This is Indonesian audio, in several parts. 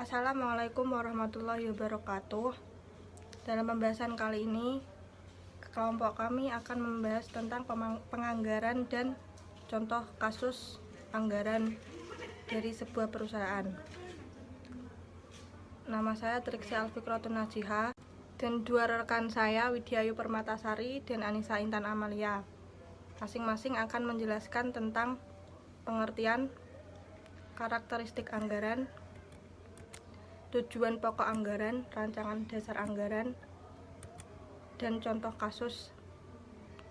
Assalamualaikum warahmatullahi wabarakatuh. Dalam pembahasan kali ini, kelompok kami akan membahas tentang penganggaran dan contoh kasus anggaran dari sebuah perusahaan. Nama saya Triksi Alfikratun Najiha dan dua rekan saya, Widyayu Permatasari dan Anissa Intan Amalia. Masing-masing akan menjelaskan tentang pengertian, karakteristik anggaran, tujuan pokok anggaran, rancangan dasar anggaran, dan contoh kasus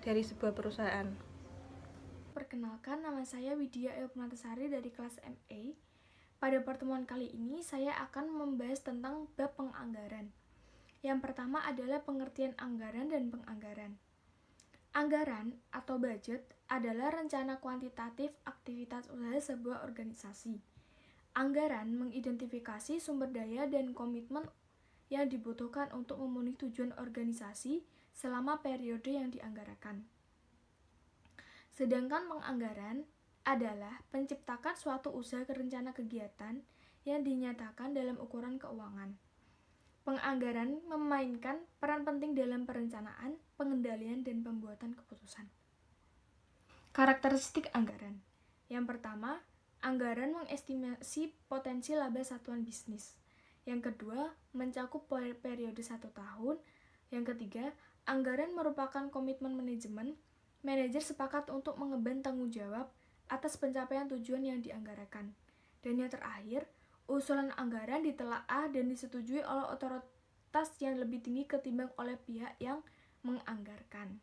dari sebuah perusahaan. Perkenalkan, nama saya Widyayu Permatasari dari kelas MA. Pada pertemuan kali ini, saya akan membahas tentang bab penganggaran. Yang pertama adalah pengertian anggaran dan penganggaran. Anggaran atau budget adalah rencana kuantitatif aktivitas usaha sebuah organisasi. Anggaran mengidentifikasi sumber daya dan komitmen yang dibutuhkan untuk memenuhi tujuan organisasi selama periode yang dianggarkan. Sedangkan penganggaran adalah penciptakan suatu usaha rencana kegiatan yang dinyatakan dalam ukuran keuangan. Penganggaran memainkan peran penting dalam perencanaan, pengendalian, dan pembuatan keputusan. Karakteristik anggaran. Yang pertama, anggaran mengestimasi potensi laba satuan bisnis. Yang kedua, mencakup periode 1 tahun. Yang ketiga, anggaran merupakan komitmen manajemen. Manajer sepakat untuk mengemban tanggung jawab atas pencapaian tujuan yang dianggarkan. Dan yang terakhir, usulan anggaran ditelaah dan disetujui oleh otoritas yang lebih tinggi ketimbang oleh pihak yang menganggarkan.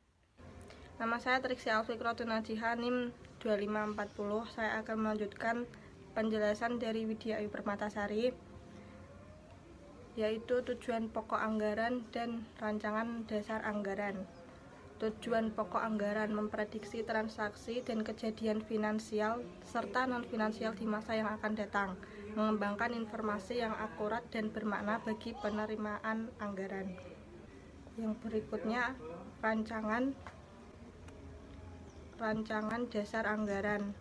Nama saya Triksi Alfikratun Najiha, NIM 2540. Saya akan melanjutkan penjelasan dari Widyayu Permatasari, yaitu tujuan pokok anggaran dan rancangan dasar anggaran. Tujuan pokok anggaran memprediksi transaksi dan kejadian finansial serta non-finansial di masa yang akan datang, mengembangkan informasi yang akurat dan bermakna bagi penerimaan anggaran. Yang berikutnya, rancangan dasar anggaran.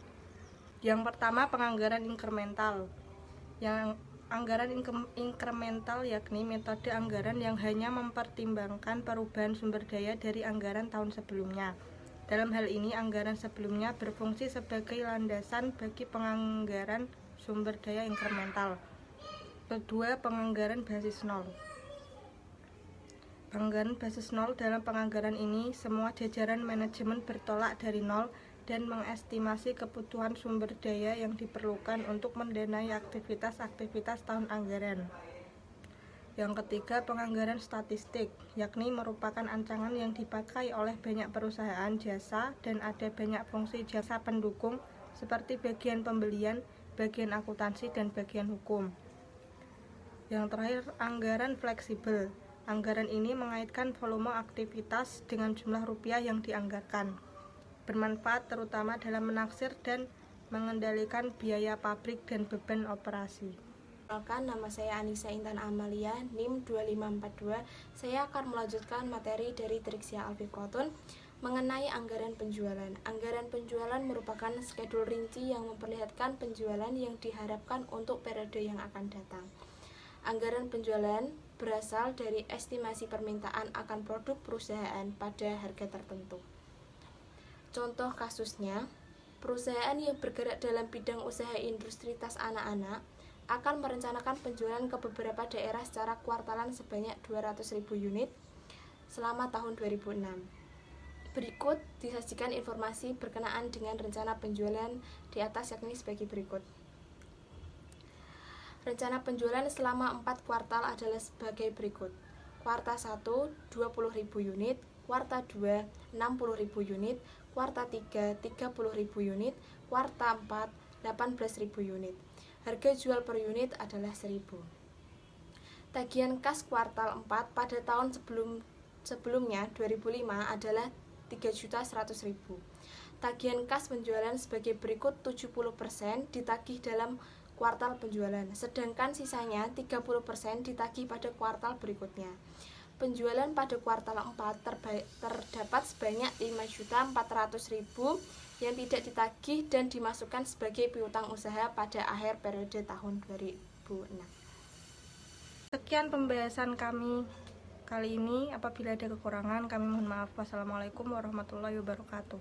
Yang pertama, penganggaran inkremental. Yang anggaran inkremental yakni metode anggaran yang hanya mempertimbangkan perubahan sumber daya dari anggaran tahun sebelumnya. Dalam hal ini, anggaran sebelumnya berfungsi sebagai landasan bagi penganggaran sumber daya inkremental. Kedua, penganggaran basis nol. Penganggaran basis nol, dalam penganggaran ini, semua jajaran manajemen bertolak dari nol dan mengestimasi kebutuhan sumber daya yang diperlukan untuk mendanai aktivitas-aktivitas tahun anggaran. Yang ketiga, penganggaran statistik, yakni merupakan ancaman yang dipakai oleh banyak perusahaan jasa dan ada banyak fungsi jasa pendukung seperti bagian pembelian, bagian akuntansi, dan bagian hukum. Yang terakhir, anggaran fleksibel. Anggaran ini mengaitkan volume aktivitas dengan jumlah rupiah yang dianggarkan. Bermanfaat terutama dalam menaksir dan mengendalikan biaya pabrik dan beban operasi. Nama saya Anissa Intan Amalia, NIM 2542. Saya akan melanjutkan materi dari Triksi Alfikratun mengenai anggaran penjualan. Anggaran penjualan merupakan skedul rinci yang memperlihatkan penjualan yang diharapkan untuk periode yang akan datang. Anggaran penjualan berasal dari estimasi permintaan akan produk perusahaan pada harga tertentu. Contoh kasusnya, perusahaan yang bergerak dalam bidang usaha industri tas anak-anak akan merencanakan penjualan ke beberapa daerah secara kuartalan sebanyak 200.000 unit selama tahun 2006. Berikut disajikan informasi berkenaan dengan rencana penjualan di atas yakni sebagai berikut. Rencana penjualan selama 4 kuartal adalah sebagai berikut. Kuartal 1, 20.000 unit, kuartal 2, 60.000 unit, kuartal 3, 30.000 unit, kuartal 4, 18.000 unit. Harga jual per unit adalah 1.000. Tagihan kas kuartal 4 pada tahun sebelumnya 2005 adalah 3.100.000. Tagihan kas penjualan sebagai berikut: 70% ditagih dalam kuartal penjualan, sedangkan sisanya 30% ditagih pada kuartal berikutnya. Penjualan pada kuartal 4 terdapat sebanyak 5.400.000 yang tidak ditagih dan dimasukkan sebagai piutang usaha pada akhir periode tahun 2006. Sekian pembahasan kami kali ini. Apabila ada kekurangan, kami mohon maaf. Wassalamualaikum warahmatullahi wabarakatuh.